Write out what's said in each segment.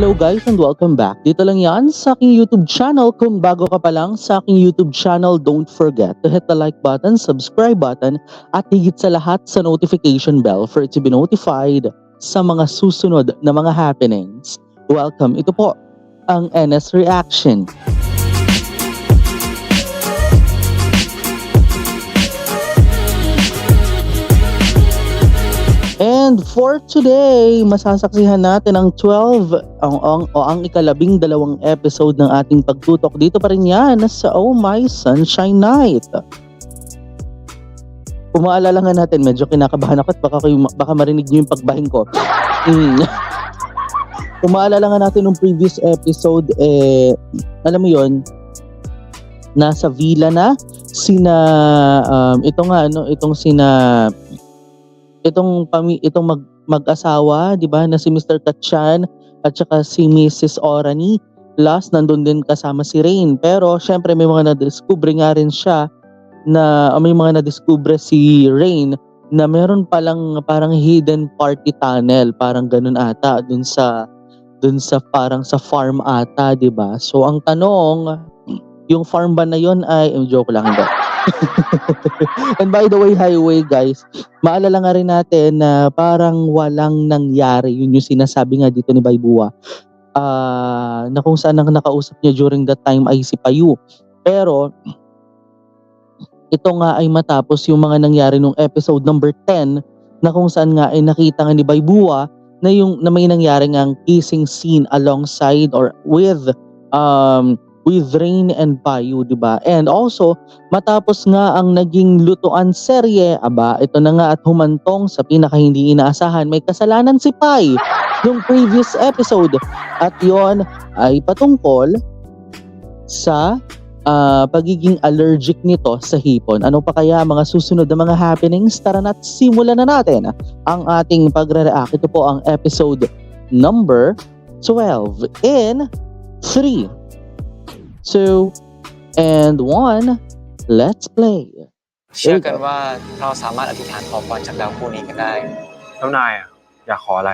Hello guys and welcome back. Dito lang yan sa aking YouTube channel. Kung bago ka pa lang sa aking YouTube channel, don't forget to hit the like button, subscribe button, at higit sa lahat sa notification bell for it to be notified sa mga susunod na mga happenings. Welcome, ito po ang NS Reaction. And for today, masasaksihan natin ang 12 ang ika-12 episode ng ating pagtutok. Dito pa rin yan sa Oh My Sunshine Night. Kung maalala nga natin, medyo kinakabahan ako at baka marinig niyo yung pagbahing ko. Kung maalala nga natin nung previous episode, alam mo yon, nasa villa na itong mag-asawa, 'di ba, na si Mr. Katchan at saka si Mrs. Orani. Last nandun din kasama si Rain. Pero syempre may mga na-discover nga rin siya may mga na-discover si Rain na meron palang parang hidden party tunnel, parang ganun ata dun sa parang sa farm ata, 'di ba? So ang tanong, yung farm ba na yon ay joke lang ba? And by the way, highway guys, maalala nga rin natin na parang walang nangyari. Yun yung sinasabi nga dito ni Baybua. Na kung saan ang nakausap niya during that time ay si Payu. Pero ito nga ay matapos yung mga nangyari nung episode number 10 na kung saan nga ay nakita nga ni Baybua na may nangyari ngang kissing scene alongside or with Rain and Payu, di ba? And also, matapos nga ang naging lutuan serye, ito na nga at humantong sa pinaka hindi inaasahan, may kasalanan si Pai nung previous episode. At yon ay patungkol sa pagiging allergic nito sa hipon. Ano pa kaya mga susunod na mga happenings? Tara na't simulan na natin ang ating pagre-react. Ito po ang episode number 12 in 3, 2, and 1. Let's play. เชื่อกันว่าเราสามารถอธิษฐานขอพรจากดาวคู่นี้กันได้ แล้วนายอ่ะอยากขออะไร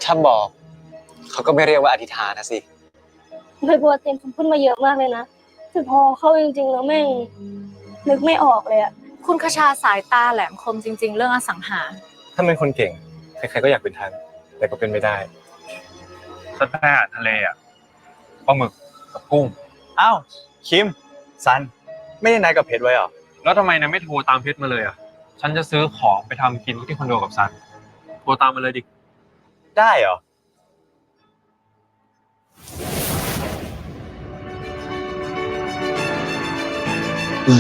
ถ้าบอกเขาก็ไม่เรียกว่าอธิษฐานนะสิ ใบบัวเตรียมคำพูดมาเยอะมากเลยนะแต่พอเข้าจริงๆแล้วแม่งนึกไม่ออกเลยอะ คุณคชาสายตาแหลมคมจริงๆเรื่องอสังหา ถ้าเป็นคนเก่งใครๆก็อยากเป็นทันแต่ก็เป็นไม่ได้สัตว์แพร่ทะเลอ่ะปลาหมึกกับกุ้งอ้าวคิมซันไม่ได้นัดกับเพชรไว้เหรอแล้วทำไมนายไม่โทรตามเพชรมาเลยอ่ะฉันจะซื้อของไปทำกินที่คอนโดกับซันโทรตามมาเลยดิได้เหรอ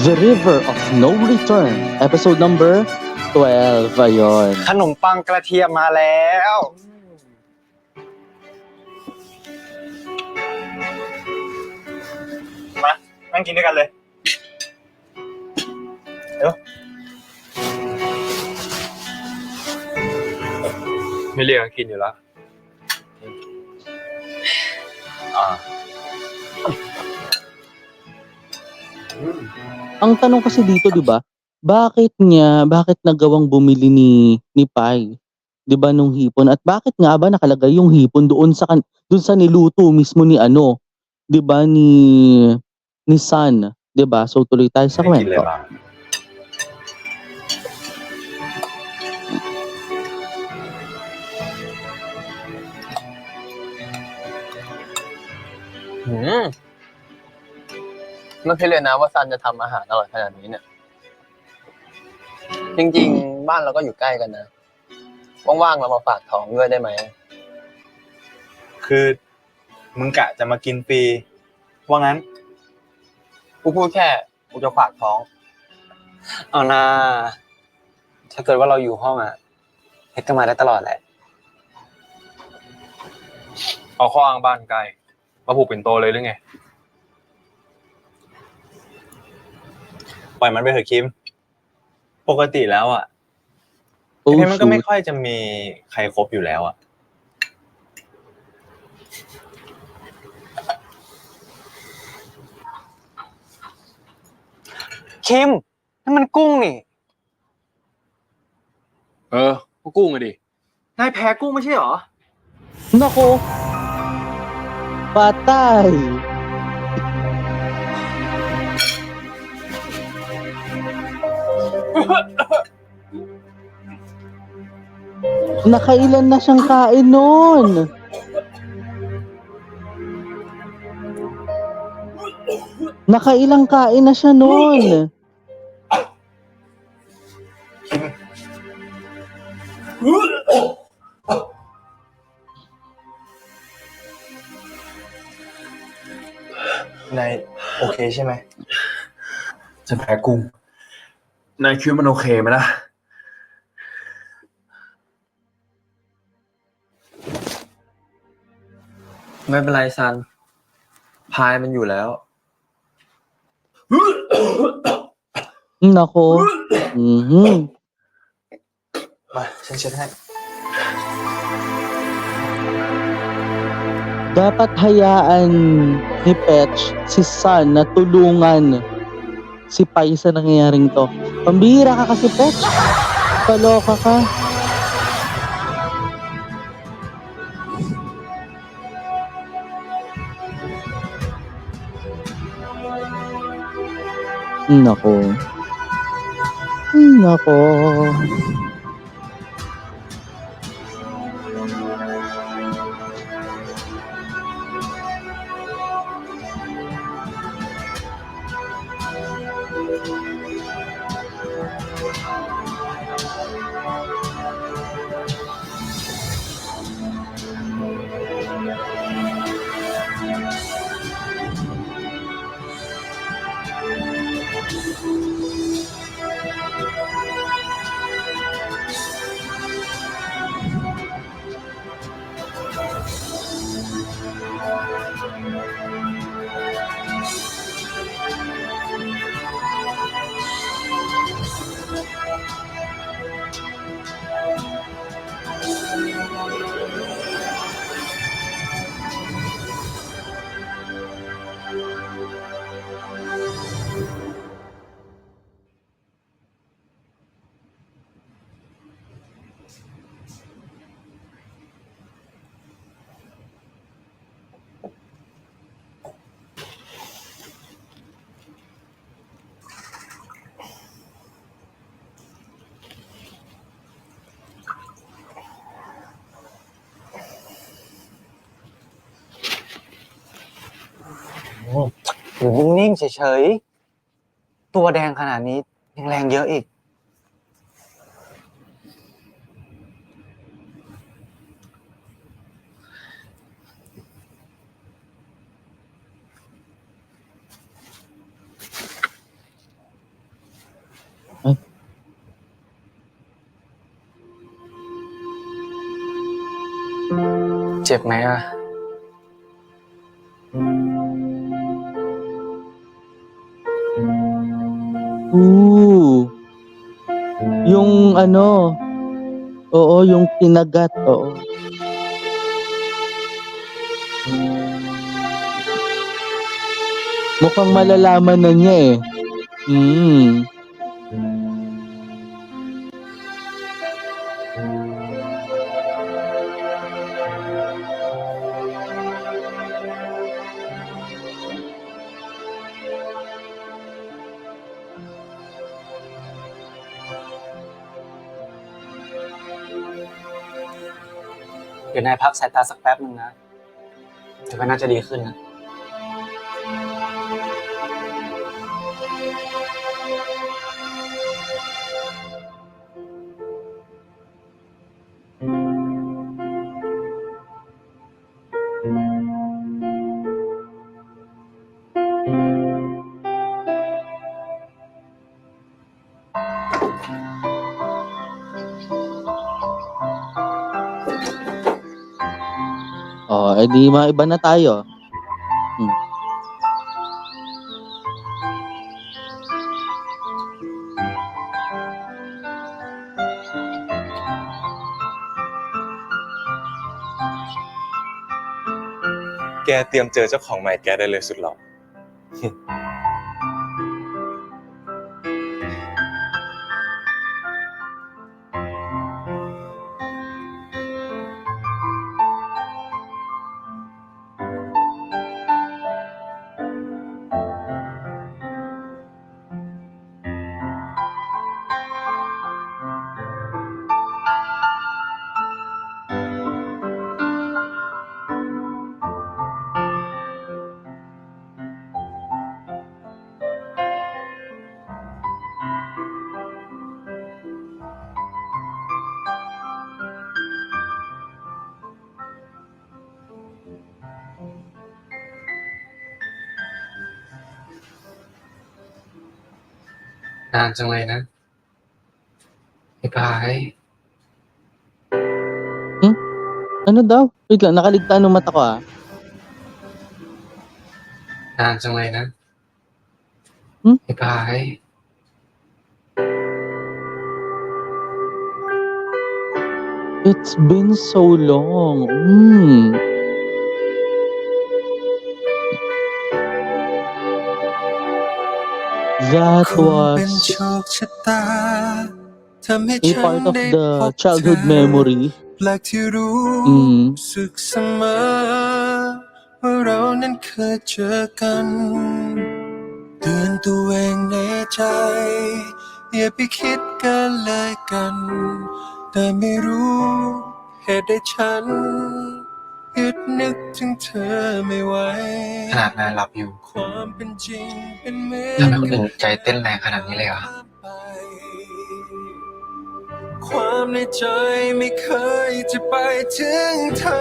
The River of No Return, episode number 12. Ayun. ขนมปังกระเทียมมาแล้วมานั่งกินด้วยกันเลยเดี๋ยวไม่เรียกกินอยู่แล้ว Ang tanong kasi dito, 'di ba? Bakit nagawang bumili ni Pai, 'di ba, nung hipon, at bakit nga ba nakalagay yung hipon doon sa niluto mismo ni 'di ba, ni San, 'di ba? So tuloy tayo sa ไม่กินเลย kwento. ป่ะ ไม่คิดเลยนะว่าซันจะทำอาหารอร่อยขนาดนี้เนี่ยจริงๆบ้านเราก็อยู่ใกล้กันนะว่างๆเรามาฝากท้องด้วยได้ไหม คือมึงกะจะมากินฟรีว่างั้น กูพูดแค่กูจะฝากท้องเอานะถ้าเกิดว่าเราอยู่ห้องอ่ะเพชรก็มาได้ตลอดแหละ เอาข้ออ้างบ้านใกล้มาผูกเป็นโตเลยหรือไงปล่อยมันไปเถอะคิมปกติแล้วอ่ะ Oh, เพชรมันก็ไม่ shoot. ค่อยจะมีใครคบอยู่แล้วอ่ะ คิมนั่นมันกุ้งนี่ ก็กุ้งอะดิ นายแพ้กุ้งไม่ใช่เหรอ Nako, Patay! Nakailan na siyang kain nun? Nakailang kain na siya nun?นายโอเคใช่ไหมฉันแพ้กุ้งนายคิดว่ามันโอเคไหมล่ะ ไม่เป็นไรซัน พายมันอยู่แล้ว Nako. Mhm. มาฉันเช็ดให้ Dapat hayaan ni Petch si Sun na tulungan si Pai sa nangyayaring to. Pambihira ka kasi, Petch. Paloka ka. Nako. Nako.อยู่นิ่งๆเฉยๆ ตัวแดงขนาดนี้ยังแรงเยอะอีก เจ็บไหมอ่ะ Yung ano, oo, yung kinagat, oo. Mukhang malalaman na niya eh. Mm.เดี๋ยวนายพักสายตาสักแป๊บนึงนะเดี๋ยวก็น่าจะดีขึ้นนะ Oh, edi maiba na tayo.แกเตรียมเจอเจ้าของใหม่แกได้เลยสุดหล่อ อ นานจังเลยนะบ๊ายบาย Ano daw? Wait lang, nakaligtaan ng mata ko ah. นานจังเลยนะ บ๊ายบาย It's been so long. That คงเป็น was โชคชะตาทำให้ a ฉัน part of ได้ the พบเธ childhood อ memory. แปลกที่รู้ อืม สึกเสมอว่าเรานั้นเคยเจอกันเตือนตัวเองในใจอย่าไปคิดกันเลยกัน แต่ไม่รู้เหตุใดฉันหยุดนึกถึงเธอไม่ไหว ขนาดนายหลับอยู่ ความเป็นจริงเป็นเหมือ ทำ น ให้คนอื่นใจเต้นแรงขนาดนี้เลยเหรอ ความในใจไม่เคยจะไปถึงเธอ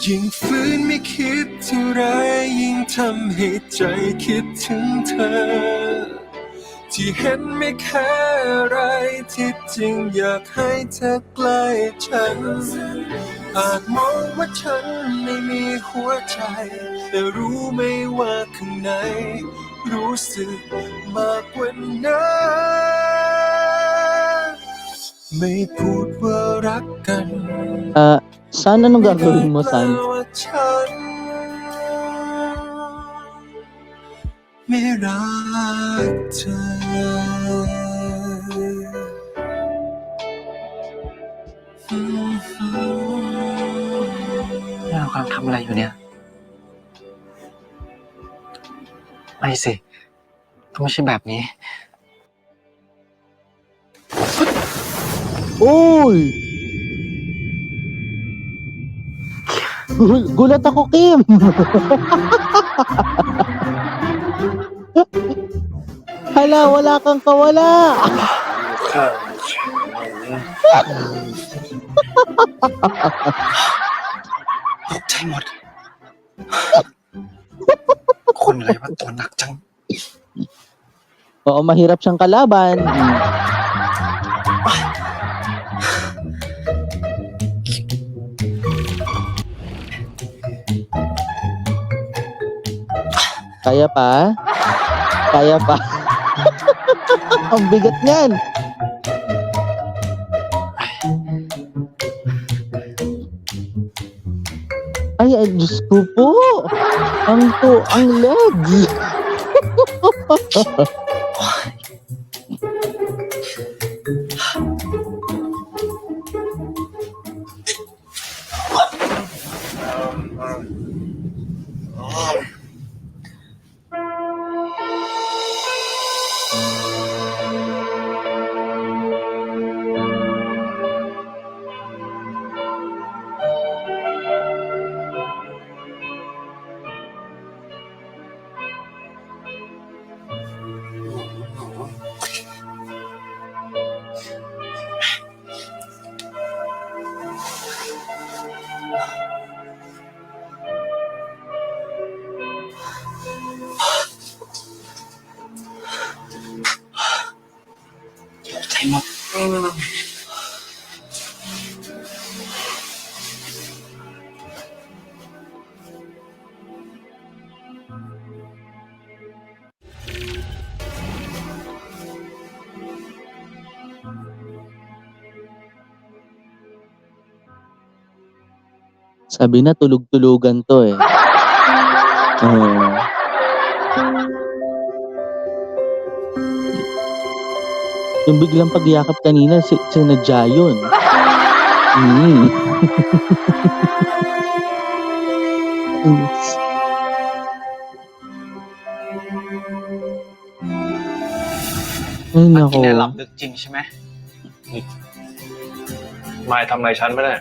ยิ่งฝืนไม่คิดเท่าไรยิ่งทำให้ใจคิดถึงเธอ ที่เห็นไม่แค่อะไรที่จริงอยากให้เธอใกล้ฉัน อาจมองว่าฉันไม่มีหัวใจ แต่รู้ไหมว่าข้างในรู้สึกมากกว่านั้นไม่พูดว่ารักกัน San, anong gagawin mo, San? ว่าฉันไม่รักเธอ นี่เรากำลังทำอะไรอยู่เนี่ย ไม่สิ ต้องไม่ใช่แบบนี้ Uy! Gulat ako, Kim! Hala, wala kang kawala! ตกใจหมด คนอะไรว่าตัวหนักจัง Oo, mahirap siyang kalaban. Kaya pa? Kaya pa? Ang bigat niyan. Ay, Diyos ko po. Ang legs. Sabi na tulog-tulugan to eh. Oo. Yung biglang pagyakap kanina, sinadya yun. Ay, เมื่อกี้ nako. เนี่ยหลับดึกจริงใช่ไหม มายทำอะไรฉันไม่ได้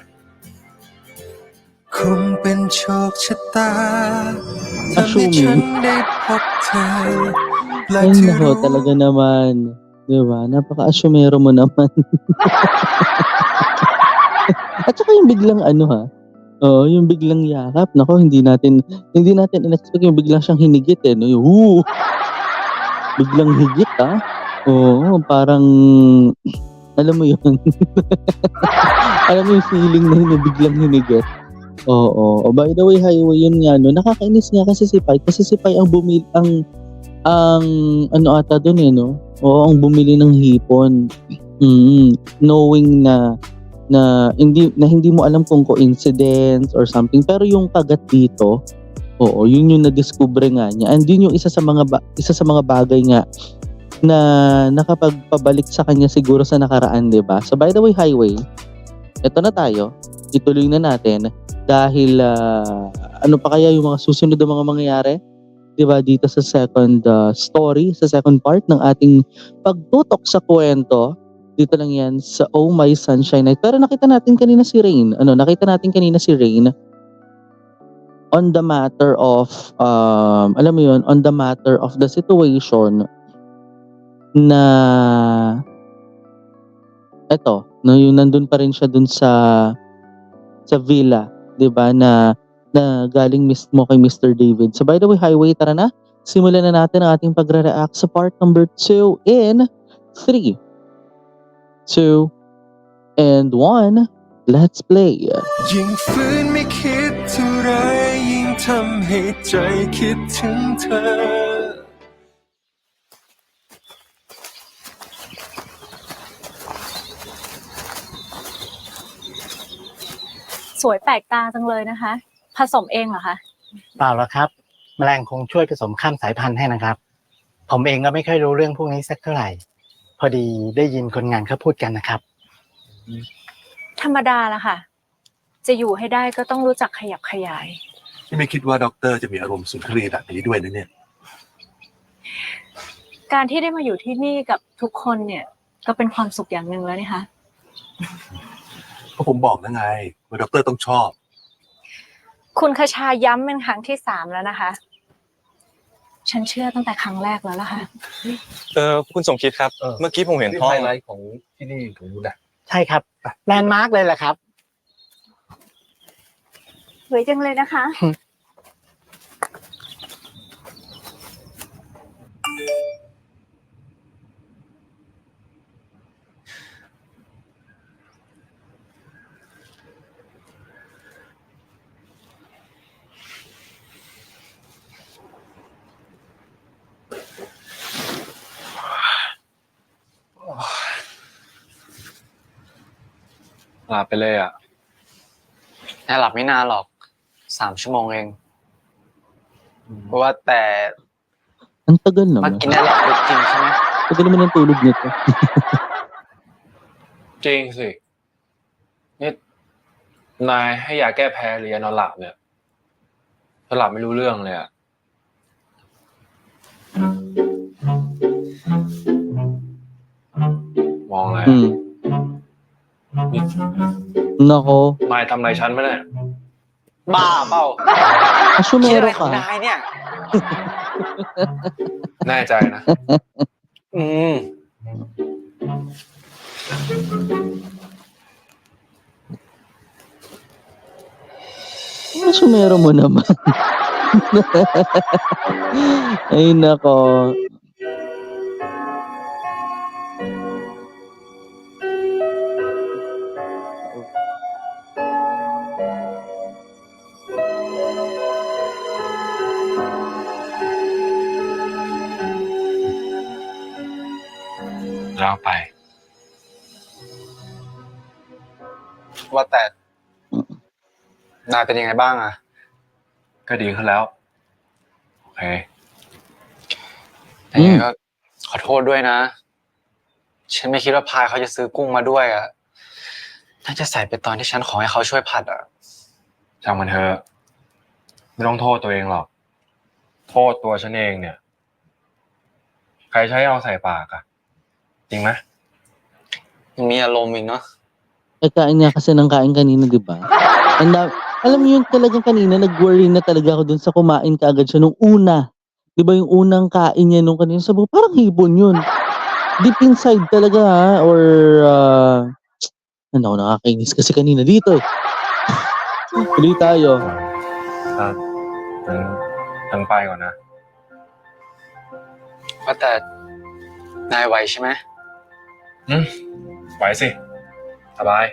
คงเป็นโชคชะตาทำให้ฉันได้พบเธอและ Ay, ที่ nako, รู้ talaga naman. Diba? Napaka-asyumero mo naman. At saka yung biglang ano ha, Oo, yung biglang yakap, naku hindi natin in-expect yung biglang siyang hinigit, eh, 'no, yung, biglang higit, Oo, parang alam mo yun, alam mo yung feeling na yun na biglang hinigit? Oo. Oh, by the way, Highway, yun nga 'no, nakakainis nga kasi si Pai ang ano ata dun, eh, 'no, oo, ang bumili ng hipon. Knowing na hindi mo alam kung coincidence or something, pero yung kagat dito, oo, yun yung nadiskubre nga niya, and yun yung isa sa mga bagay nga na nakapagpabalik sa kanya siguro sa nakaraan, 'di ba? So by the way, Highway, eto na tayo, ituloy na natin dahil, ano pa kaya yung mga susunod na mga mangyayari, 'di ba, dito sa second, story, sa second part ng ating pagtutok sa kuwento. Dito lang 'yan sa Oh My Sunshine Night. Pero nakita natin kanina si Rain on the matter of, alam mo 'yun, on the matter of the situation na eto, 'no, yung nandun pa rin siya dun sa villa, 'di ba, na galing mismo kay Mr. David. So by the way, Highway, tara na, simulan na natin ang ating pagre-react sa part number 2 in 3, 2, and 1. Let's play. ยิ่งฝืนไม่คิดเท่าไรยิ่งทำให้ใจคิดถึงเธอ สวยแปลกตาจังเลยนะคะ ผสมเองเหรอคะ เปล่าหรอกครับ แมลงคงช่วยผสมข้ามสายพันธุ์ให้นะครับ ผมเองก็ไม่ค่อยรู้เรื่องพวกนี้สักเท่าไหร่ พอดีได้ยินคนงานเขาพูดกันนะครับ ธรรมดาละค่ะ จะอยู่ให้ได้ก็ต้องรู้จักขยับขยาย ที่ไม่คิดว่าด็อกเตอร์จะมีอารมณ์สุนทรีย์แบบนี้ด้วยนะเนี่ย การที่ได้มาอยู่ที่นี่กับทุกคนเนี่ย ก็เป็นความสุขอย่างหนึ่งแล้วนี่คะ เพราะผมบอกแล้วไงว่าด็อกเตอร์ต้องชอบ คุณคชาย้ำเป็นครั้งที่ 3แล้วนะคะ ฉันเชื่อตั้งแต่ครั้งแรกแล้วล่ะค่ะ คุณสมคิดครับ เมื่อกี้ผมเห็นห้อง ไฮไลท์ของที่นี่ของคุณนะ ใช่ครับแลนด์มาร์กเลยแหละครับ สวยจังเลยนะคะ หลับไปเลยอ่ะ แอบหลับไม่นานหรอก 3 ชั่วโมงเอง เพราะว่าแต่ Ang tagal เมื่อ naman. กินได้หลับลึกจริงใช่ไหม Tagal naman ng tulog nito. จริงสิ นี่นายให้ยาแก้แพ้หรือยานอนหลับเนี่ยถ้าหลับไม่รู้เรื่องเลยอะมองอะไรอะ นี่ Nako, นายทำอะไรฉันไม่ได้ บ้าเปล่าคิดอะ asumero ไรของ ka. นายเนี่ย แน่ใจนะ อืม Asumero mo naman. Ay nako.แล้วไป ว่าแต่ นายเป็นยังไงบ้างอะ ก็ดีขึ้นแล้ว โอเค แต่ยังไงก็ขอโทษด้วยนะ ฉันไม่คิดว่าพายเขาจะซื้อกุ้งมาด้วยอะน่าจะใส่ไปตอนที่ฉันขอให้เขาช่วยผัดอะ ช่างมันเถอะไม่ต้องโทษตัวเองหรอก โทษตัวฉันเองเนี่ย ใครใช้เอาใส่ปากอะจริงไหม ยังมีอารมณ์อีกเนาะ Eh, kain nga kasi ng kain kanina, 'di ba? Alam mo yun, talagang kanina nag-worry na talaga ako dun sa kumain kaagad siya nung una. 'Di ba yung unang kain niya nung kanina, sabi ko parang hipon yun. Deep inside talaga, or ano, nakakainis kasi kanina dito, eh. Tuloy tayo.งั้นฉันไปก่อนนะ ว่าแต่นายไหวใช่ไหม ไหวสิ สบาย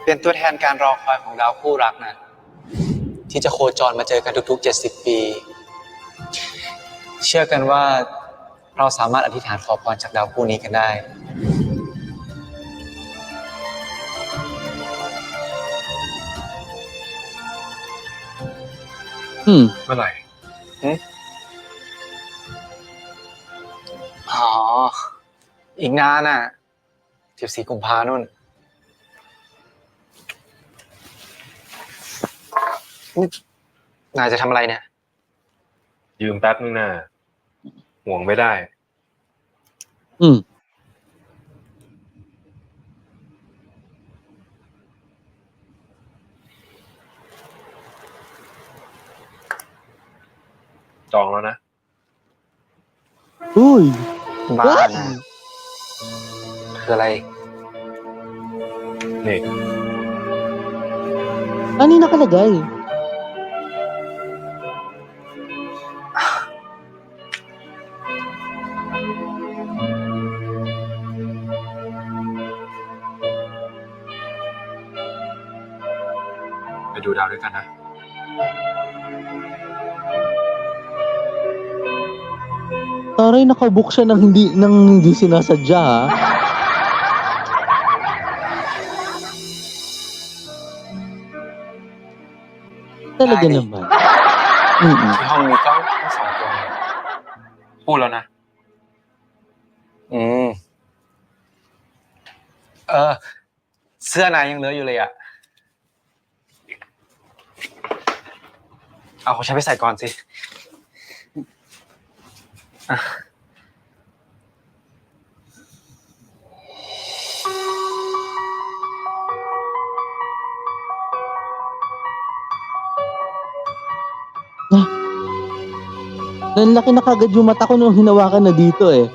เป็นตัวแทนการรอคอยของดาวคู่รักนะ ที่จะโคจรมาเจอกันทุกๆ 70 ปี เชื่อกันว่าเราสามารถอธิษฐานขอพรจากดาวคู่นี้กันได้ เมื่อไหร่ อ๋อ อีกนานอ่ะ14 กุมภานู่นนี่นายจะทำอะไรเนี่ย ยืมแป๊บนึงนะห่วงไม่ได้ อืม จองแล้วนะ Uy! บ้านะคืออะไร นี่ Ano yung nakalagay?ไปดูดาวด้วยกันนะ Taray, nakabook siya ng hindi sinasadya, ha? Talaga Ay. naman. Mm-mm. ที่ห้องมีกล้องทั้งสองตัว พูดแล้วนะ เสื้อนายยังเหลืออยู่เลยอ่ะ เอาของฉันไปใส่ก่อนสิอ่ะ Nanlaki na kagad yung mata ko nung hinawakan na dito, eh.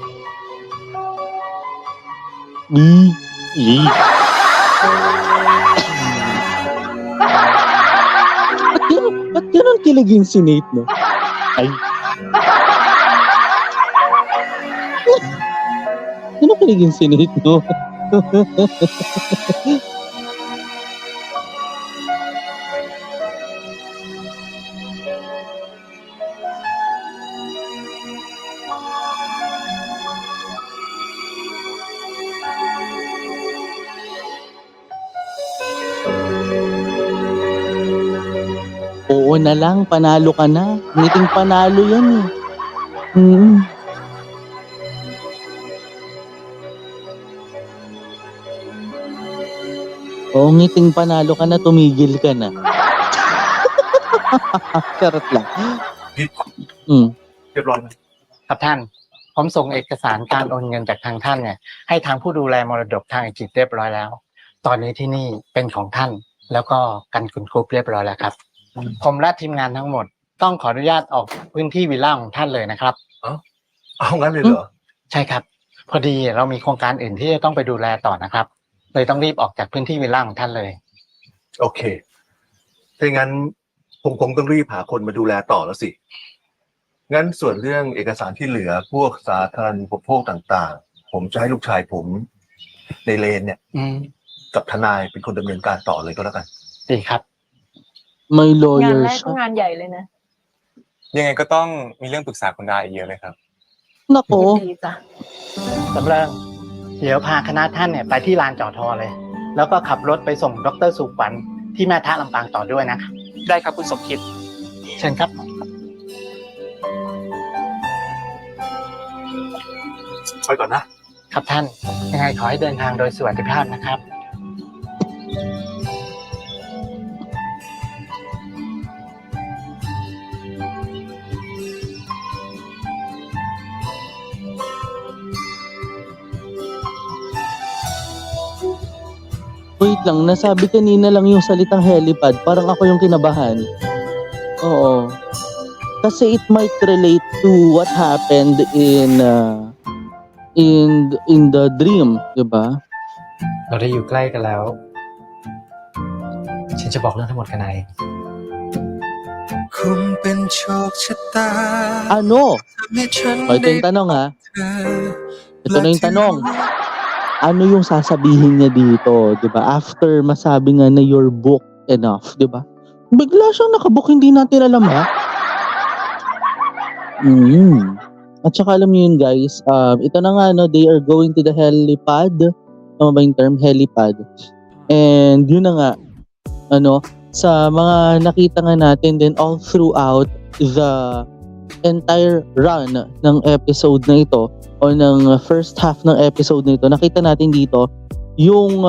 Ba't ganun kiligin si Nate, no? Ay. Ganun kiligin si Nate, no? Oo na lang, panalo ka na. Ngiting panalo yan, eh. Oo, ngiting panalo ka na, tumigil ka na. Charot lang. อืม เรียบร้อยไหม ครับท่าน ผมส่งเอกสารการโอนเงินจากทางท่านเนี่ย ให้ทางผู้ดูแลมรดกทางอังกฤษเรียบร้อยแล้ว ตอนนี้ที่นี่เป็นของท่าน แล้วก็กันคุณครูเรียบร้อยแล้วครับ ผมและทีมงานทั้งหมด ต้องขออนุญาตออกพื้นที่วิลล่าของท่านเลยนะครับ เอางั้นเลยเหรอ ใช่ครับ พอดีเรามีโครงการอื่นที่จะต้องไปดูแลต่อนะครับ เลยต้องรีบออกจากพื้นที่วิลล่าของท่านเลย โอเค ถ้างั้นผมคงต้องรีบหาคนมาดูแลต่อแล้วสิ งั้นส่วนเรื่องเอกสารที่เหลือพวกสาธารณูปโภคต่างๆ ผมจะให้ลูกชายผมในเลนเนี่ย กับทนายเป็นคนดำเนินการต่อเลยก็แล้วกัน ดีครับ May งาน lawyer แรกก็ siya. งานใหญ่เลยนะ ยังไงก็ต้องมีเรื่องปรึกษาคุณดาอีกเยอะเลยครับ Nako. ดีจ้ะ สำเริงเดี๋ยวพาคณะท่านเนี่ยไปที่ลานจอดทอเลย แล้วก็ขับรถไปส่งดรสุขวัญที่แม่ทะลำปางต่อด้วยนะ ได้ครับคุณสมคิด เชิญครับ ไปก่อนนะ ครับท่าน ยังไงขอให้เดินทางโดยสวัสดิภาพนะครับ Wait lang, nasabi kanina lang yung salitang helipad. Parang ako yung kinabahan. Oo. Kasi it might relate to what happened in in the dream, 'di ba? เราได้อยู่ใกล้กันแล้ว ฉันจะบอกเรื่องทั้งหมดกับนาย คงเป็นโชคชะตา Ano? ทำให้ฉัน Ito ได้ yung tanong ha. เธอ Ito na yung tanong. Ano yung sasabihin niya dito, 'di ba? After masabi nga na you're booked enough, 'di ba? Bigla siyang nakabook, hindi natin alam ha. At saka alam niyo yun guys, ito na nga no, they are going to the helipad. Tama ba yung term? Helipad. And yun na nga, ano, sa mga nakita nga natin din all throughout the entire run ng episode na ito o ng first half ng episode na ito, nakita natin dito yung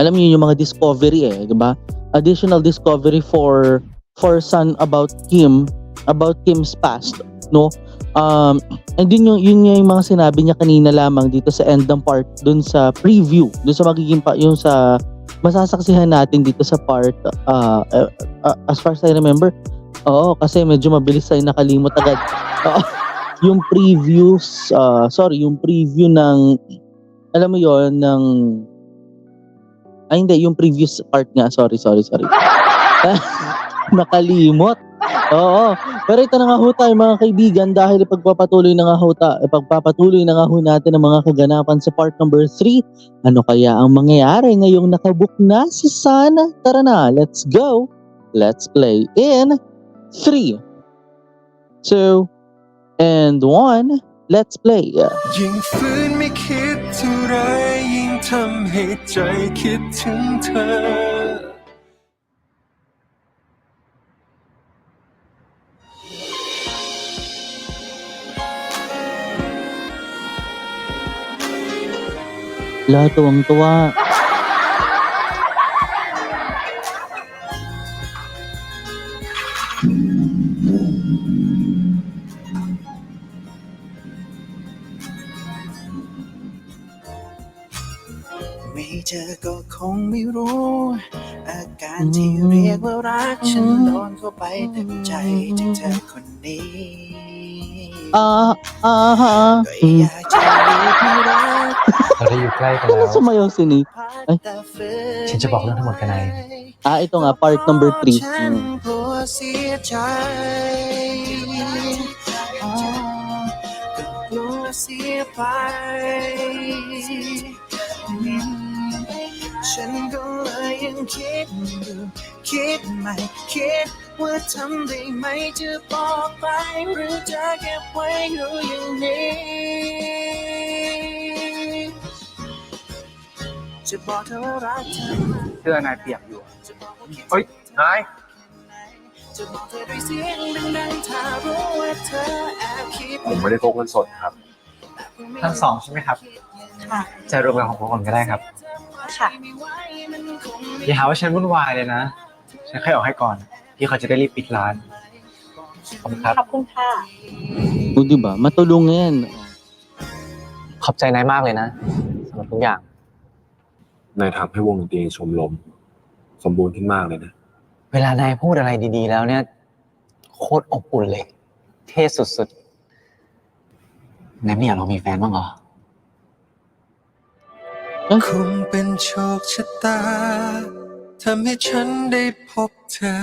alam niyo yung mga discovery di ba? Additional discovery for Sun about Kim's past, no? And din yun yung mga sinabi niya kanina lamang dito sa end ng part dun sa preview, dun sa magiging yung sa masasaksihan natin dito sa part as far as I remember. Oo, kasi medyo mabilis tayo nakalimot agad. Yung previews, yung preview ng alam mo yon ng hindi, yung previous part nga, sorry. Nakalimot. Oo. Pero ito na nga ho tayo mga kaibigan dahil ipagpapatuloy na nga ho natin ang mga kaganapan sa part number 3. Ano kaya ang mangyayari ngayong nakabook na si Sana? Tara na, let's go. Let's play in 3, 2, and 1. Let's play. ยิ่งฝืนไม่คิดเท่าไรยิ่งทำให้ใจคิดถึงเธอ La, tuwang-tuwa.ไม่เจอก็คงไม่รู้อาการที่เรียกว่ารักฉันโดนเข้าไปเต็มใจจากเธอคนนี้ก็อยากจะเรียกให้รัก เราได้อยู่ใกล้กัน Ano แล้ว sumayaw si Nick? ฉันจะบอกเรื่องทั้งหมดกับนาย Ito nga, part number 3. ฉันกลัวเสียใจก็กลัวเสียไปฉันก็เลยยังคิดอยู่คิดไม่คิดว่าทำได้ไหมจะบอกไปหรือจะเก็บไว้อยู่อย่างนี้จะบอกเธอว่ารักเธอ เสื้อนายเปียกอยู่ เฮ้ย นาย จะบอกเธอด้วยเสียงดังๆถ้ารู้ว่าเธอแอบคิด ผมไม่ได้พกเงินสดครับ ทั้งสองใช่ไหมครับ ค่ะ จะรวมกันของพวกคนก็ได้ครับ ค่ะ อย่าหาว่าฉันวุ่นวายเลยนะ ฉันแค่ออกให้ก่อน พี่เขาจะได้รีบปิดร้าน ขอบคุณครับ ขอบคุณค่ะ Di ba? Matulungin. ขอบใจนายมากเลยนะสำหรับทุกอย่าง นายทำให้วงดนตรีชมรมสมบูรณ์ขึ้นมากเลยนะ เวลานายพูดอะไรดีๆแล้วเนี่ย โคตรอบอุ่นเลย เท่สุดๆนายไม่อยากลองมีแฟนบ้างเหรอ คงเป็นโชคชะตาทำให้ฉันได้พบเธอ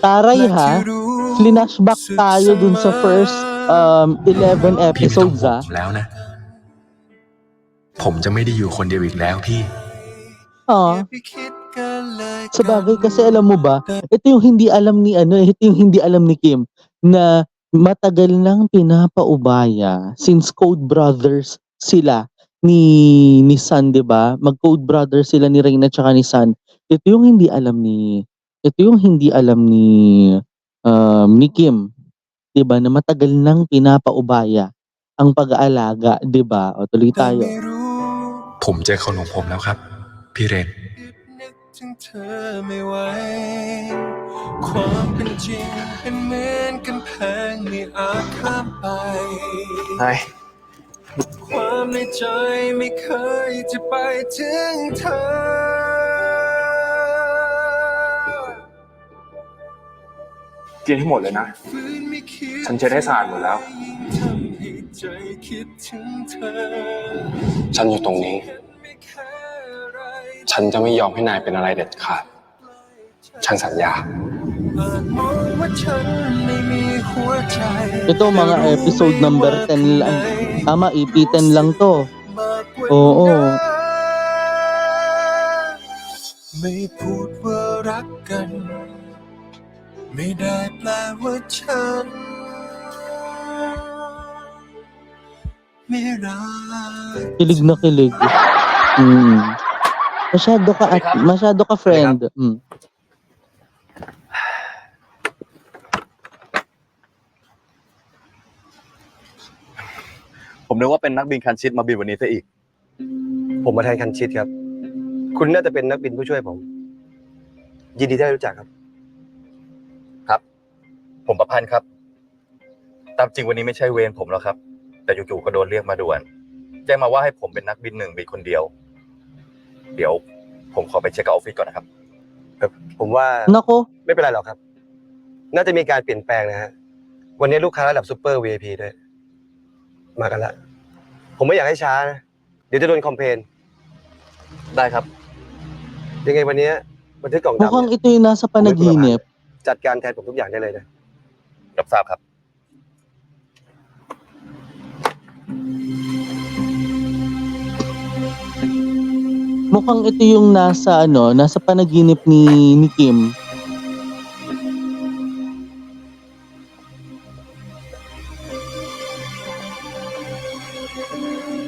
Taray ha, flashback tayo dun sa first 11 episodes ผมแล้วนะ ผมจะไม่ได้อยู่คนเดียวอีกแล้วพี่ Sabagay kasi alam mo ba, ito yung hindi alam ni ito yung hindi alam ni Kim na matagal nang pinapaubaya since Code Brothers sila ni Sun, 'di ba? Mag-Code Brothers sila ni Reina at ni Sun. Ito yung hindi alam ni ni Kim, 'di ba? Na matagal nang pinapaubaya ang pag-aalaga, 'di ba? O tuloy tayo. ผมเจอคนของผมแล้วครับ พี่เรนถึงเธอไม่ไหวความเป็นจริงเป็นเหมือนกำแพงไม่อาจข้ามไป ความในใจไม่เคยจะไปถึงเธอ กินให้หมดเลยนะ ฉันเช็ดให้สะอาดหมดแล้ว ทำให้ใจ ใจคิดถึงเธอ ฉันอยู่ตรงนี้ ไม่แค่อะไร ฉันจะไม่ยอมให้นายเป็นอะไรเด็ดขาด ฉันสัญญา อาจมองว่าฉันไม่มีหัวใจ Ito mga episode number 10 lang. Tama, EP 10 lang to. มากกว่า Oo. นั้นไม่พูดว่ารักกัน ไม่ได้แปลว่าฉันไม่รัก Kilig na kilig. Masyado ka friend. ผมนึกว่าเป็นนักบินคันชิตมาบินวันนี้ซะอีก ผมมาแทนคันชิตครับ คุณน่าจะเป็นนักบินผู้ช่วยผม ยินดีที่ได้รู้จักครับ ครับ ผมประพันธ์ครับ ตามจริงวันนี้ไม่ใช่เวรผมแล้วครับ แต่อยู่ๆก็โดนเรียกมาด่วน แจ้งมาว่าให้ผมเป็นนักบินหนึ่งบินคนเดียว เดี๋ยวผมขอไปเช็คกับออฟฟิศก่อนนะครับ ผมว่า Nako, ไม่เป็นไรหรอกครับ น่าจะมีการเปลี่ยนแปลงนะฮะ วันนี้ลูกค้าระดับซูเปอร์ VIP ด้วย มากันละ ผมไม่อยากให้ช้านะ เดี๋ยวจะโดนคอมเพลน ได้ครับ ยังไงวันนี้บันทึกกล่องดำ mukhang เนี่ย ito yung nasa panaginip. จัดการแทนผมทุกอย่างได้เลยนะ รับทราบครับ Mukhang ito yung nasa panaginip ni Kim.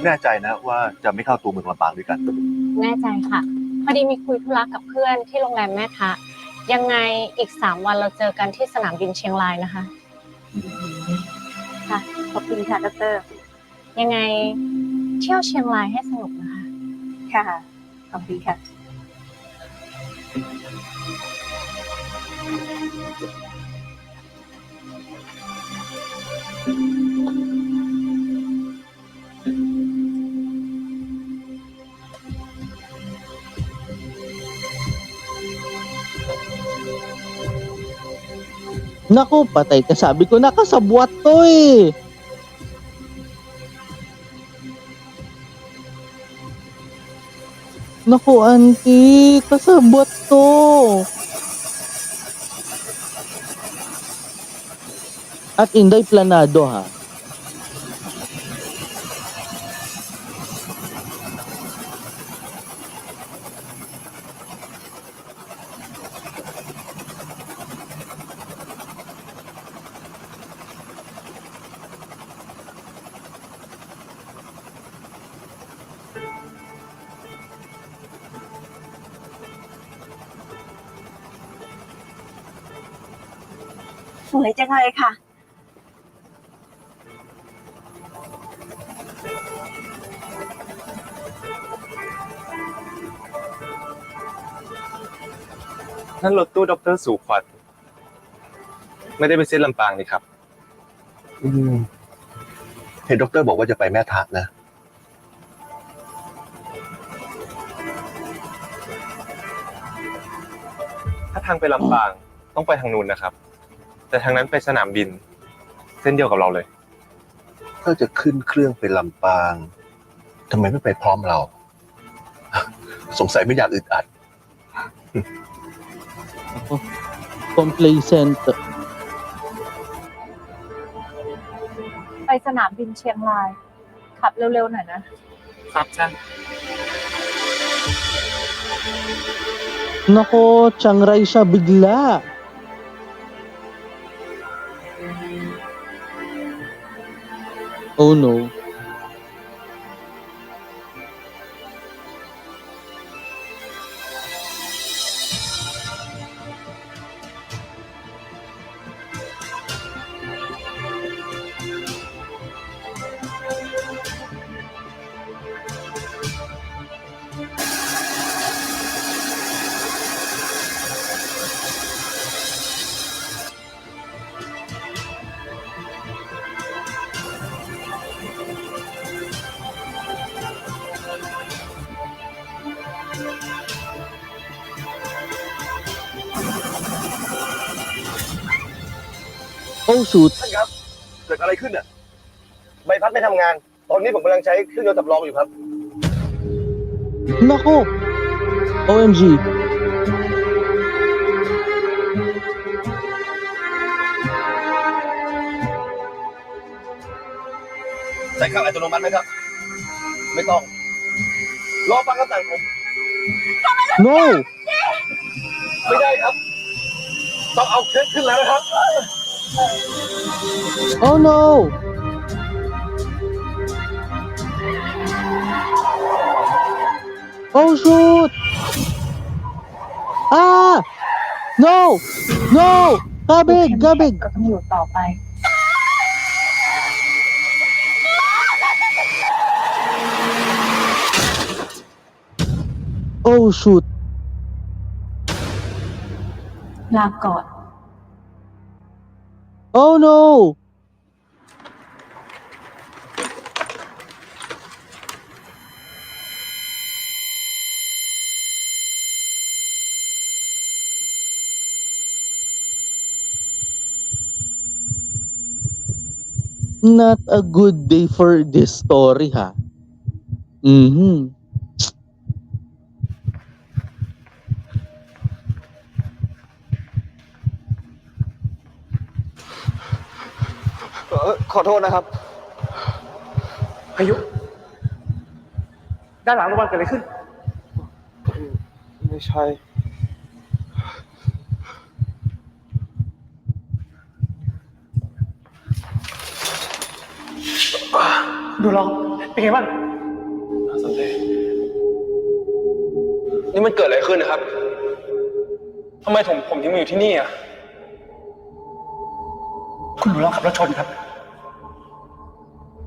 แน่ใจนะว่าจะไม่เข้าตัวเมืองลำปางด้วยกัน แน่ใจค่ะ พอดีมีคุยธุระกับเพื่อนที่โรงแรมแม่ทะ ยังไงอีก3 วันเราเจอกันที่สนามบินเชียงรายนะคะ ค่ะ ขอบคุณค่ะดร.ยังไงเที่ยวเชียงรายให้สนุกนะคะ ค่ะ ขอบคุณค่ะ Naku, patay ka. Sabi ko, nakasabwat to eh. Naku, auntie, kasabwat to. At Inday planado ha.สวยจังเลยค่ะ นั่นรถตู้ดร.สุขวัญไม่ได้ไปเส้นลำปางนี่ครับ เห็นดร.บอกว่าจะไปแม่ทะนะ ถ้าทางไปลำปางต้องไปทางนู้นนะครับ แต่ทางนั้นไปสนามบิน เส้นเดียวกับเราเลย ถ้าจะขึ้นเครื่องไปลำปางทำไมไม่ไปพร้อมเรา สงสัยไม่อยากอึดอัด Complacent. ไปสนามบินเชียงราย ขับเร็วๆหน่อยนะ ครับช่าง Nako, Chiang Rai siya bigla. Oh no. Oh shoot. ท่านครับ เกิดอะไรขึ้นอ่ะ ใบพัดไม่ทำงาน ตอนนี้ผมกำลังใช้เครื่องยนต์สำรองอยู่ครับ Nako! OMG. ใส่เครื่องอัตโนมัติไหมครับ ไม่ต้อง รอฟังคำสั่งผม No! ไม่ได้ครับ ต้องเอาเครื่องขึ้นแล้วนะครับ Oh no! Oh shoot! Ah! No! No! Kabig! Kabig! ก็ต้องอยู่ต่อไป Oh shoot! ลาก่อน Oh no! Not a good day for this story, ha? Mm-hmm. ขอโทษนะครับ พายุ ด้านหลังโรงพยาบาลเกิดอะไรขึ้น ไม่ใช่ ดูลอง เป็นไงบ้างสันเต้นี่มันเกิดอะไรขึ้นนะครับ ทำไมผมถึงมาอยู่ที่นี่อ่ะ คุณหนูลองขับรถชนครับ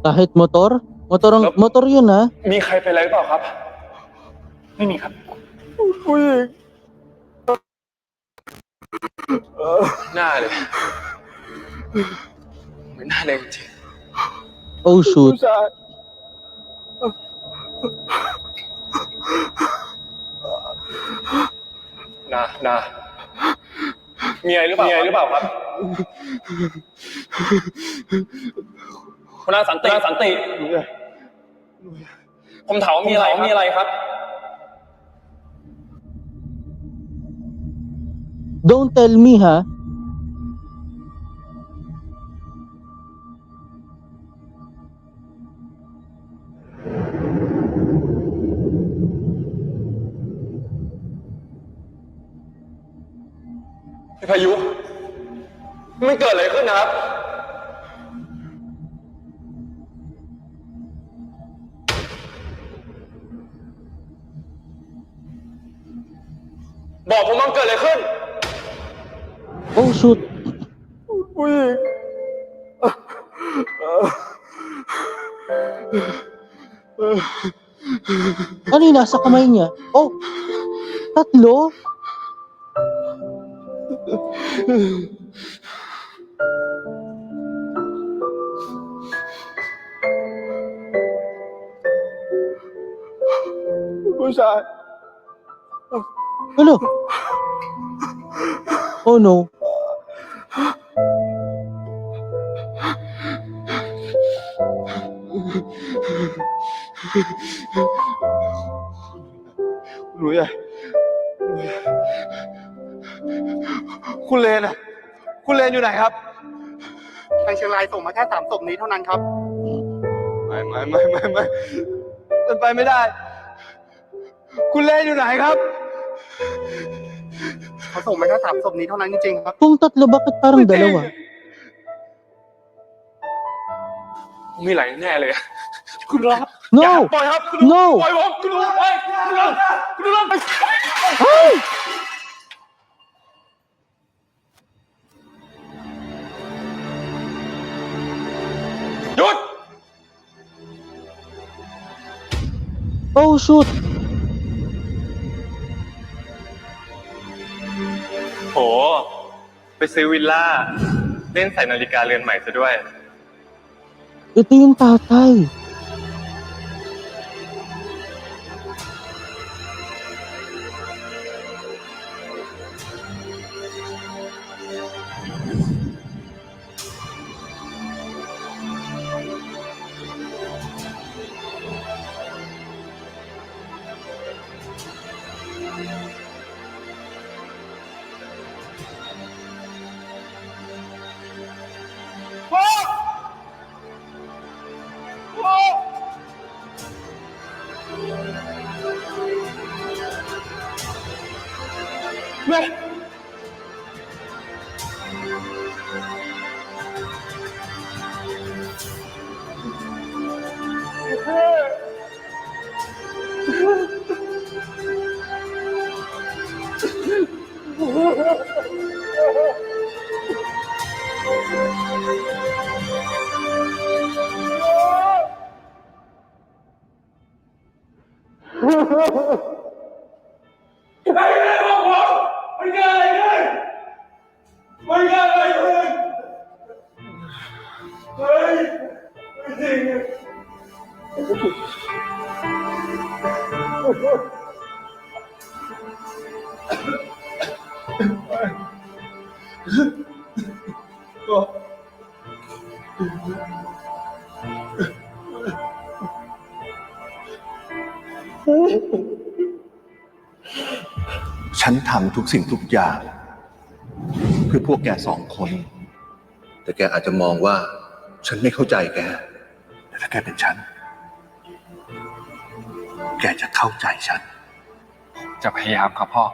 Kahit motor? Motor yun, ha? มีใครเป็นอะไรหรือเปล่าครับ ไม่มีครับ ผู้หญิง หน้าเลย ไม่น่าเลยจริง Oh shoot! ผู้ชาย นามีอะไรหรือเปล่าครับ คุณอาสันติ ผมถามว่ามีอะไรครับ Don't tell me, ha? พี่พายุ มันเกิดอะไรขึ้นนะครับ บอกผมมันเกิดอะไรขึ้น Oh shoot! ผู้หญิง Ano yung nasa kamay niya? Oh! Tatlo? Pusat. Ano? Oh no. Luya.คุณเลนอะคุณเลนอยู่ไหนครับทางเชียงรายส่งมาแค่3 ศพนี้เท่านั้นครับ ไม่เป็นไปไม่ได้ คุณเลนอยู่ไหนครับเขาส่งมาแค่3 ศพนี้เท่านั้นจริงๆครับ Kung tatlo, bakit parang dalawa? มีอะไรแน่เลยอะคุณรับ No! อย่าปล่อยครับคุณ No! ปล่อยผมคุณรับไปคุณรับไป Ay! หยุด Oh shoot! โห ไปซื้อวิลล่า เล่นใส่นาฬิกาเรือนใหม่ซะด้วย Ito yung tatay. ฉันทำทุกสิ่งทุกอย่างเพื่อพวกแกสองคน แต่แกอาจจะมองว่าฉันไม่เข้าใจแก แต่ถ้าแกเป็นฉัน แกจะเข้าใจฉัน จะพยายามครับพ่อ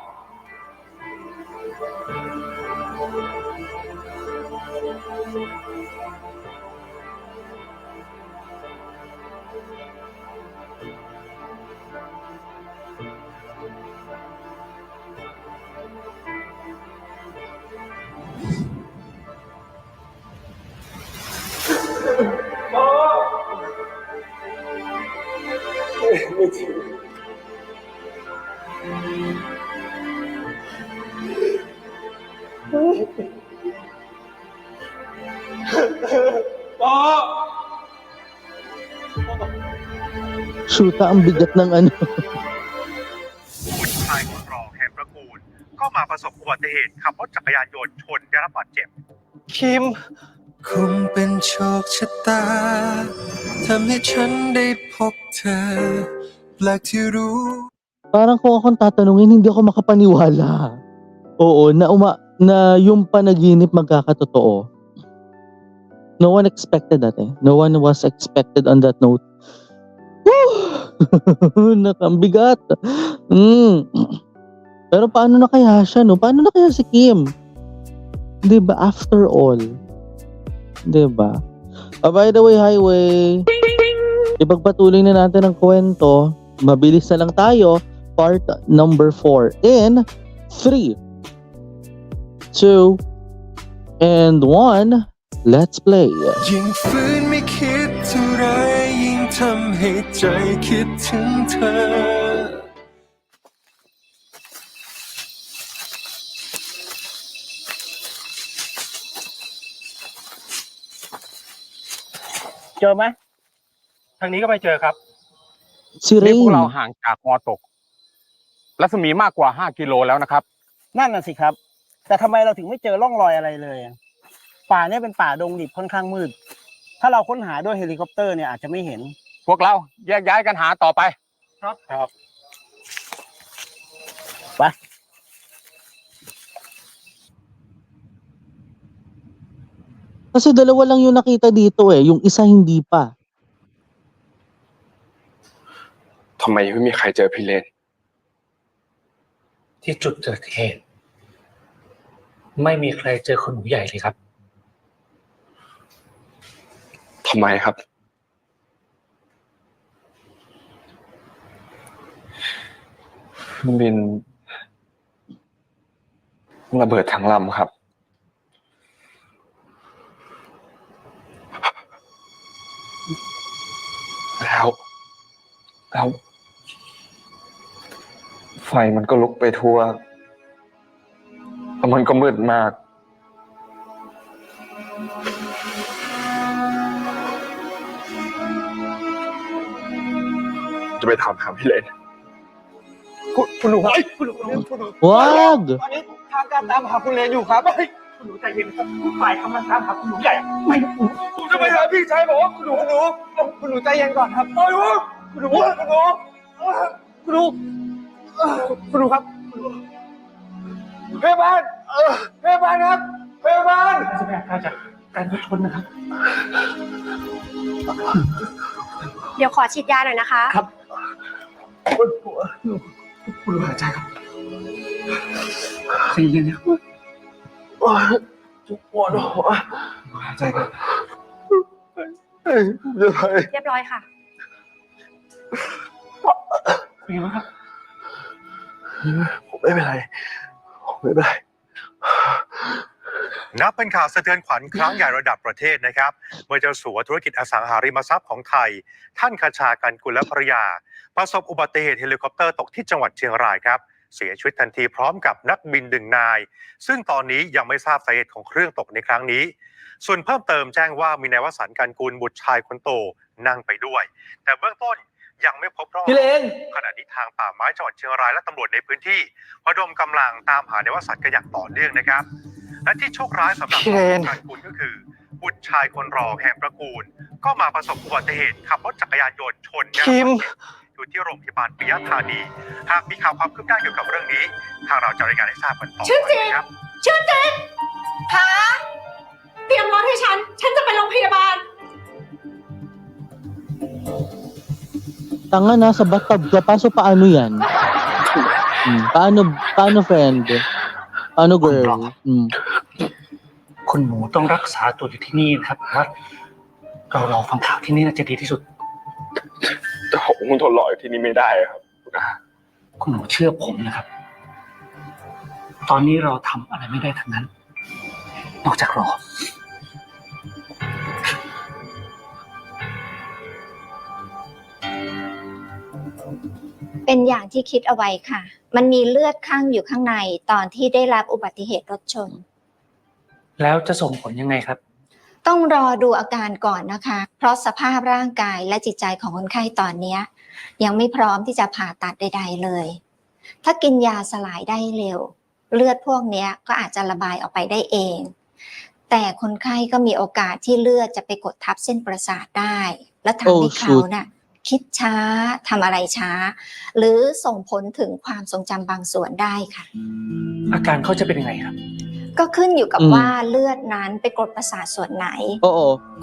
Shoota, ang bigat ng ano. ผู้ชายคนรองแห่งตระกูลก็มาประสบอุบัติเหตุขับรถจักรยานยนต์ชนได้รับบาดเจ็บ คิม คงเป็นโชคชะตาทำให้ฉันได้พบเธอแปลกที่รู้ Parang kung akong tatanungin, hindi ako makapaniwala. Oo, na yung panaginip magkakatotoo. No one expected that eh. No one was expected on that note. Nakambigat. Pero paano na kaya siya, no? Paano na kaya si Kim? 'Di ba, after all? 'Di ba? By the way, highway. Ipagpatuloy na natin ang kwento. Mabilis na lang tayo. Part number 4 in 3, 2, and 1. Let's play. ยิ่งฝืนไม่คิดเท่าไรยิ่งทำให้ใจคิดถึงเธอ เจอไหม ทางนี้ก็ไม่เจอครับ Si นี่พวก Rain. เราห่างจากมอตก รัศมีมากกว่า 5 กิโลแล้วนะครับ นั่นน่ะสิครับ แต่ทำไมเราถึงไม่เจอร่องรอยอะไรเลยอะป่าเนี่ยเป็นป่าดงดิบค่อนข้างมืด ถ้าเราค้นหาด้วยเฮลิคอปเตอร์เนี่ยอาจจะไม่เห็น พวกเราแยกย้ายกันหาต่อไป ครับไป Kasi dalawa lang yung nakita dito eh. Yung isa hindi pa. ทำไมไม่มีใครเจอพี่เลน ที่จุดเกิดเหตุไม่มีใครเจอคนหนูใหญ่เลยครับ ทำไมครับ เครื่องบินระเบิดทั้งลำครับ แล้วไฟมันก็ลุกไปทั่วแล้วมันก็มืดมาก จะไปถามหาพี่เลน คุณหนูครับคุณหนู Wag! ตอนนี้ทางการตามหาคุณเลนอยู่ครับคุณหนูใจเย็นครับผู้ฝ่ายกำลังตามหาคุณหนูใหญ่ไม่ผมจะไปหาพี่ชายบอกว่าคุณหนูใจเย็นก่อนครับคุณหนูครับ พยาบาลพยาบาลครับพยาบาล จะเป็นอาการจากการรถชนนะครับ เดี๋ยวขอฉีดยาหน่อยนะคะ ครับ ปวดหัวปวดหายใจครับ ใจเย็นนะ ปวดหัวหายใจครับเรียบร้อย เรียบร้อยค่ะ เป็นไงบ้างครับ ผมไม่เป็นไรผมไม่เป็นไร นับเป็นข่าวสะเทือนขวัญครั้งใหญ่ระดับประเทศนะครับเมื่อเจ้าสัวธุรกิจอสังหาริมทรัพย์ของไทยท่านคชา กันกุลและภรรยาประสบอุบัติเหตุเฮลิคอปเตอร์ตกที่จังหวัดเชียงรายครับเสียชีวิตทันทีพร้อมกับนักบิน1 นาย ซึ่งตอนนี้ยังไม่ทราบสาเหตุของเครื่องตกในครั้งนี้ส่วนเพิ่มเติมแจ้งว่ามีนายวสันต์ กันกุลบุตรชายคนโตนั่งไปด้วยแต่เบื้องต้นยังไม่พบร่องรอยขณะนี้ทางป่าไม้จังหวัดเชียงรายและตำรวจในพื้นที่ระดมกำลังตามหานายวสันต์กันอย่างต่อเนื่องนะครับและที่โชคร้ายสำหรับกันกุลก็คือบุตรชายคนรองแห่งตระกูลก็มาประสบอุบัติเหตุขับรถจักรยานยนต์ชนอยู่ที่โรงพยาบาลปิยะธานีหากมีข่าวความคืบหน้าเกี่ยวกับเรื่องนี้ทางเราจะรายงานให้ทราบกันต่อไปครับ ชื่อจริงคะเตรียมรถให้ฉันจะไปโรงพยาบาล Tanga, nasa bathtub ka. Paso paano yan? Paano friend? Paano girl? คุณหมูต้องรักษาตัวอยู่ที่นี่นะครับว่าเรารอฟังข่าวที่นี่น่าจะดีที่สุด แต่ผมคงทนรออยู่ที่นี่ไม่ได้ครับ คุณหมูเชื่อผมนะครับ ตอนนี้เราทำอะไรไม่ได้ทั้งนั้น นอกจากรอ เป็นอย่างที่คิดเอาไว้ค่ะ มันมีเลือดข้างอยู่ข้างในตอนที่ได้รับอุบัติเหตุรถชน แล้วจะส่งผลยังไงครับ ต้องรอดูอาการก่อนนะคะ เพราะสภาพร่างกายและจิตใจของคนไข้ตอนนี้ยังไม่พร้อมที่จะผ่าตัดใดๆเลย ถ้ากินยาสลายได้เร็ว เลือดพวกนี้ก็อาจจะระบายออกไปได้เอง แต่คนไข้ก็มีโอกาสที่เลือดจะไปกดทับเส้นประสาทได้ และทำให้เขาน่ะคิดช้าทำอะไรช้า หรือส่งผลถึงความทรงจำบางส่วนได้ค่ะ อาการเขาจะเป็นยังไงครับ ก็ขึ้นอยู่กับว่าเลือดนั้นไปกดประสาทส่วนไหน ก็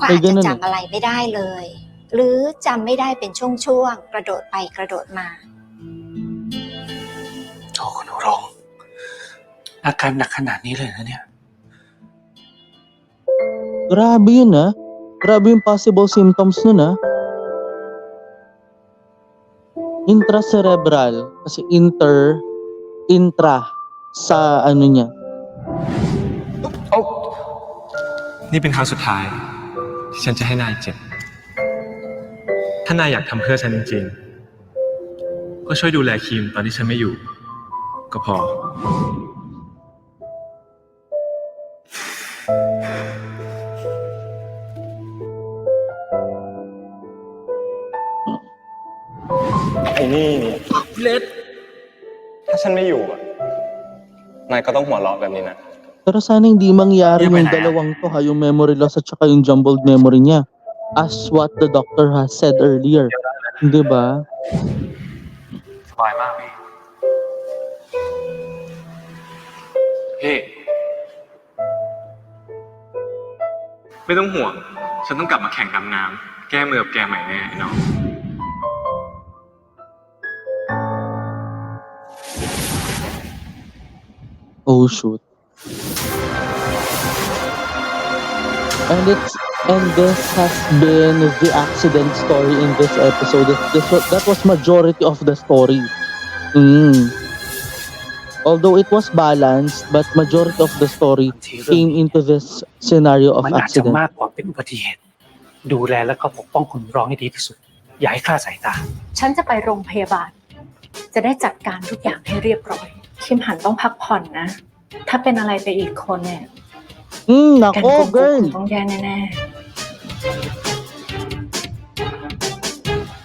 อาจจะจำอะไรไม่ได้เลย หรือจำไม่ได้เป็นช่วงๆกระโดดไปกระโดดมาโอ้คุณรองอาการหนักขนาดนี้เลยนะเนี่ย Grabe yun ah. Grabe yung possible symptoms nun ah. Intracerebral. Kasi intra sa ano niya. นี่เป็นครั้งสุดท้ายที่ฉันจะให้นายเจ็บถ้านายอยากทำเพื่อฉันจริงๆก็ช่วยดูแลคิมตอนที่ฉันไม่อยู่ก็พอไอ้นี่เล็ดถ้าฉันไม่อยู่นายก็ต้องหัวเราะแบบนี้นะ Pero sana hindi mangyari yung dalawang to ha, yung memory loss at saka yung jumbled memory niya. As what the doctor has said earlier. Di ba? สบายมากพี่ ไม่ต้องห่วง ฉันต้องกลับมาแข่งดำน้ำแก้มือกับแกใหม่แน่น้อง Oh shoot. And this has been the accident story in this episode. That was majority of the story. Although it was balanced, but majority of the story came into this scenario of มันอาจจะ accident. มากกว่าเป็นอุบัติเหตุ ดูแลแล้วก็ปกป้องคุณรองให้ดีที่สุด อย่าให้คลาดสายตา ฉันจะไปโรงพยาบาล จะได้จัดการทุกอย่างให้เรียบร้อย คิมหันต้องพักผ่อนนะ ถ้าเป็นอะไรไปอีกคนเนี่ยกัน Nako, คง girl. ต้องแย่แน่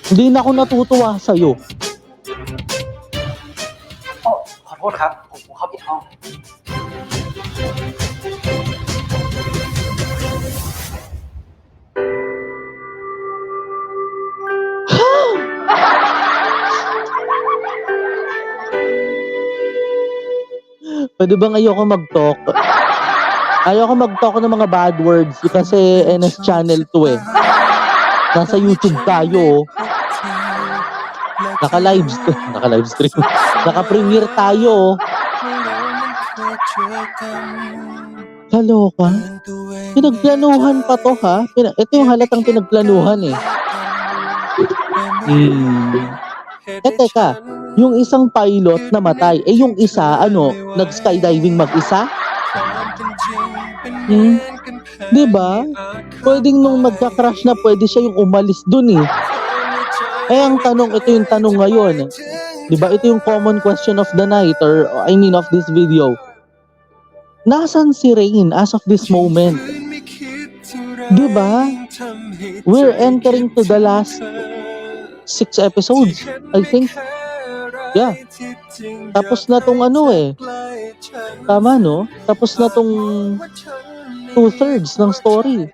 Hindi na ako natutuwa sa'yo. ขอโทษครับ ผมเข้าผิดห้อง Ano Pwede bang ayoko mag-talk? Ayoko mag-talk ng mga bad words kasi NS channel to eh. Nasa YouTube tayo. Naka-live stream. Naka-premiere tayo. Kaloka. Pinagplanuhan pa to ha. Ito yung halatang pinagplanuhan eh. Teka. Yung isang pilot namatay. Yung isa, nag-skydiving mag-isa? Diba? Pwedeng nung magka-crash na pwede siya yung umalis dun eh. Ang tanong, ito yung tanong ngayon. Diba? Ito yung common question of the night or of this video. Nasaan si Rain as of this moment? Diba? We're entering to the last 6 episodes, I think. Yeah. Tapos na tong Tama no? Tapos na tong 2/3 ng story.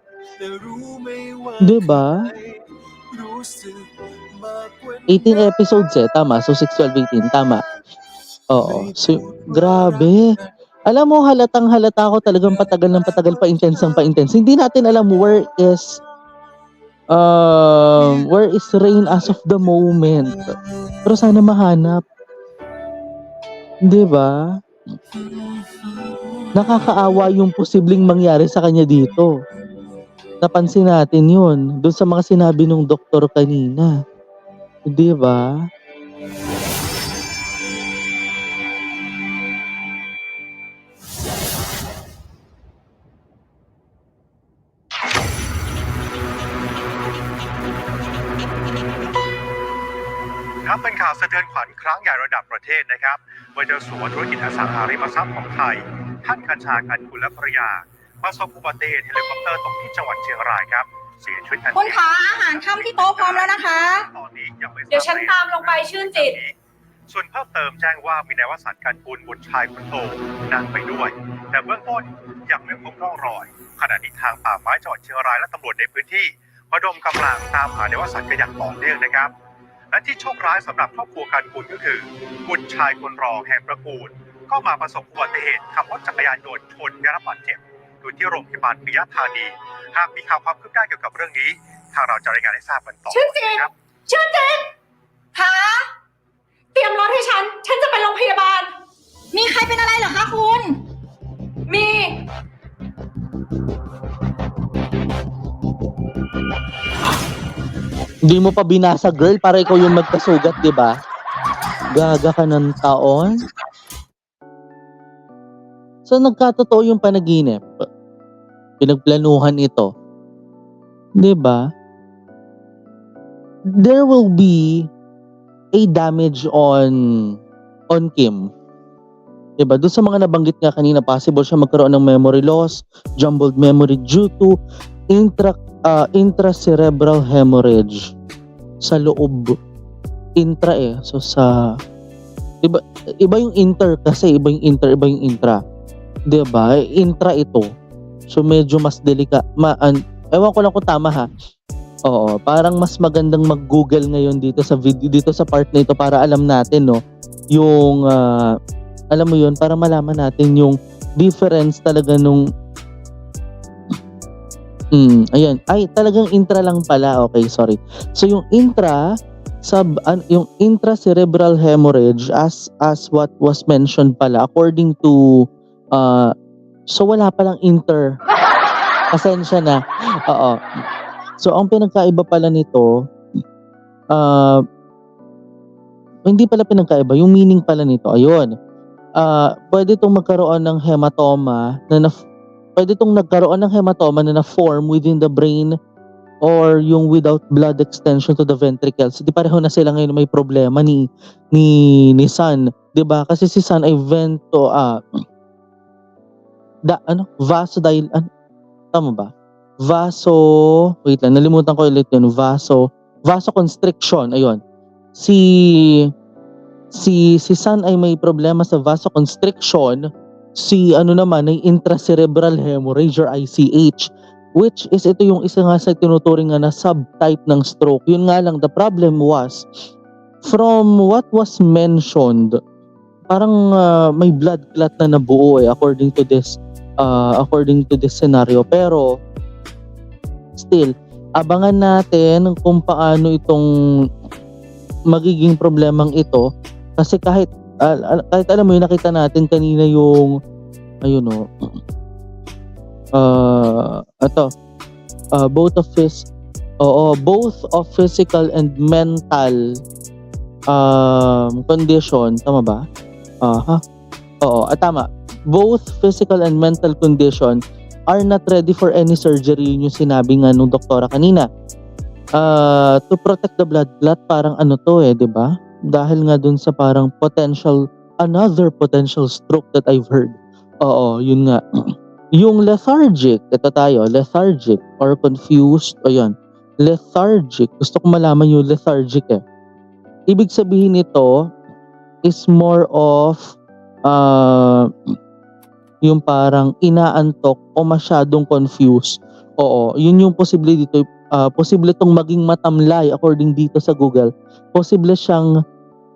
Diba? 18 episodes tama. So 6, 12, 18, tama. Oo. So, grabe. Alam mo, halatang-halata ako talagang patagal ng patagal, pa-intense. Hindi natin alam where is Rain as of the moment. Pero sana mahanap. Diba? Nakakaawa yung posibleng mangyari sa kanya dito. Napansin natin yun doon sa mga sinabi ng doktor kanina. Diba?ครับเป็นข่าวสะเทือนขวัญครั้งใหญ่ระดับประเทศนะครับเมื่อเจ้าสัวธุรกิจอสังหาริมทรัพย์ของไทยท่านคัญชากันกุลและภรรยาประสบอุบัติเหตุเฮลิคอปเตอร์ตกที่จังหวัดเชียงรายครับเสียชีวิตทันที คุณคะอาหารค่ำที่โต๊ะพร้อมแล้วนะคะ ตอนนี้ยังไม่ทราบ เดี๋ยวฉันตามลงไปชื่นจิต ส่วนเพิ่มเติมแจ้งว่ามีนายวสันต์กันกุลบุตรชายคนโตนั่งไปด้วย แต่เบื้องต้นยังไม่พบร่องรอยขณะนี้ทางป่าไม้จังหวัดเชียงรายและตำรวจในพื้นที่ระดมกำลังตามหานายวสันต์กันอย่างต่อเนื่องนะครับและที่โชคร้ายสำหรับครอบครัวกันกุลก็คือบุตรชายคนรองแห่งตระกูลก็มาประสบอุบัติเหตุขับรถจักรยานยนต์ชนได้รับบาดเจ็บอยู่ที่โรงพยาบาลปิยะธานีหากมีข่าวความคืบหน้าเกี่ยวกับเรื่องนี้ทางเราจะรายงานให้ทราบกันต่อนะครับ ชื่อเจนคะเตรียมรถให้ฉันจะไปโรงพยาบาล มีใครเป็นอะไรเหรอคะคุณ มี Hindi mo pa binasa, girl, para ikaw yung magkasugat, di ba? Gaga ka ng taon. So, nagkatotoo yung panaginip. Pinagplanuhan ito. Di ba? There will be a damage on Kim. Di ba? Doon sa mga nabanggit nga kanina, possible siya magkaroon ng memory loss, jumbled memory due to intracerebral hemorrhage sa loob. So iba yung inter kasi, iba yung intra. Diba? Intra ito. So medyo mas ewan ko lang kung tama ha. Oo, parang mas magandang mag-Google ngayon dito sa video, dito sa part na ito para alam natin no, yung alam mo yun, para malaman natin yung difference talaga nung ayan. Ay, talagang intra lang pala. Okay, sorry. So yung intracerebral hemorrhage as what was mentioned pala according to so wala palang inter. Pasensya na. Oo. So ang pinagkaiba pala nito hindi pala pinagkaiba, yung meaning pala nito. Ayun. Pwede itong magkaroon ng hematoma pwede itong nagkaroon ng hematoma na na-form within the brain or yung without blood extension to the ventricles. Di pareho na sila ngayon may problema ni San. Di ba? Kasi si San ay tama ba? Wait lang, nalimutan ko ulit yun. Vasoconstriction. Ayun. Si San ay may problema sa vasoconstriction. Si naman ay intracerebral hemorrhage or ICH, which is ito yung isa nga sa tinuturing na subtype ng stroke. Yun nga lang, the problem was from what was mentioned parang may blood clot na nabuo according to this scenario. Pero still, abangan natin kung paano itong magiging problemang ito, kasi kahit alam mo yun, nakita natin kanina yung both of physical and mental condition, tama ba? Tama. Both physical and mental condition are not ready for any surgery. Yun yung sinabi nga nung doktora kanina. To protect the blood clot, parang di ba? Dahil nga dun sa parang another potential stroke that I've heard. Oo, yun nga. Yung lethargic or confused, lethargic. Gusto ko malaman yung lethargic Ibig sabihin nito is more of yung parang inaantok o masyadong confused. Oo, yun yung posible dito. Posible itong maging matamlay according dito sa Google. Posible siyang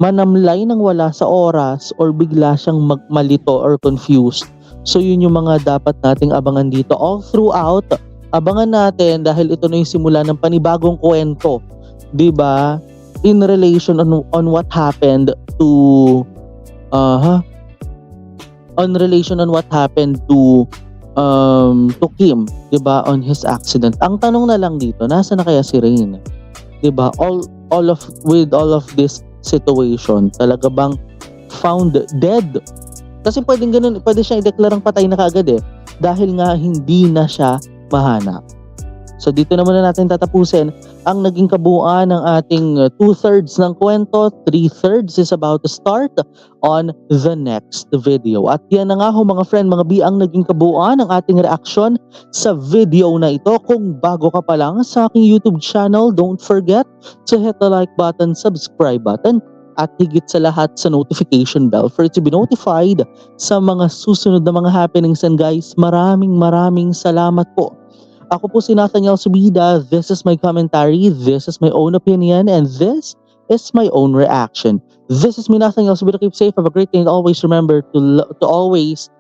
manamlay ng wala sa oras or bigla siyang malito or confused. So yun yung mga dapat nating abangan dito. All throughout, abangan natin dahil ito na yung simula ng panibagong kwento. 'Di ba? In relation on what happened to Kim, 'di ba, on his accident. Ang tanong na lang dito, nasa na kaya si Rain? 'Di ba? With all of this situation, talaga bang found dead? Kasi pwede siyang i-deklarang patay na kaagad dahil nga hindi na siya mahanap. So dito na muna natin tatapusin ang naging kabuuan ng ating 2/3 ng kwento. 3/3 is about to start on the next video. At yan na nga mga friend, mga bi, ang naging kabuuan ng ating reaction sa video na ito. Kung bago ka pa lang sa aking YouTube channel, don't forget to hit the like button, subscribe button, at higit sa lahat sa notification bell for it to be notified sa mga susunod na mga happenings. And guys, maraming salamat po. Ako po si Nathaniel Subida. This is my commentary, this is my own opinion, and this is my own reaction. This is me, Nathaniel Subida. Keep safe, have a great day, and always remember to always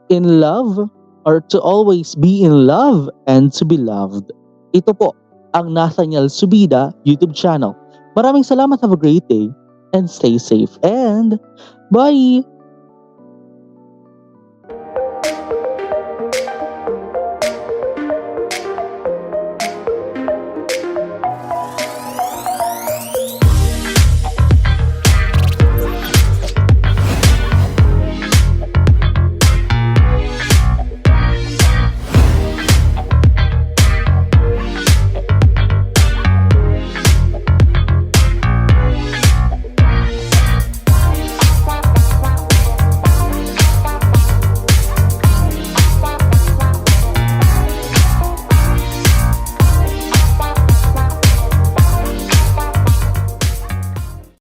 in love, or to always be in love and to be loved. Ito po ang Nathaniel Subida YouTube channel. Maraming salamat, have a great day, and stay safe, and bye!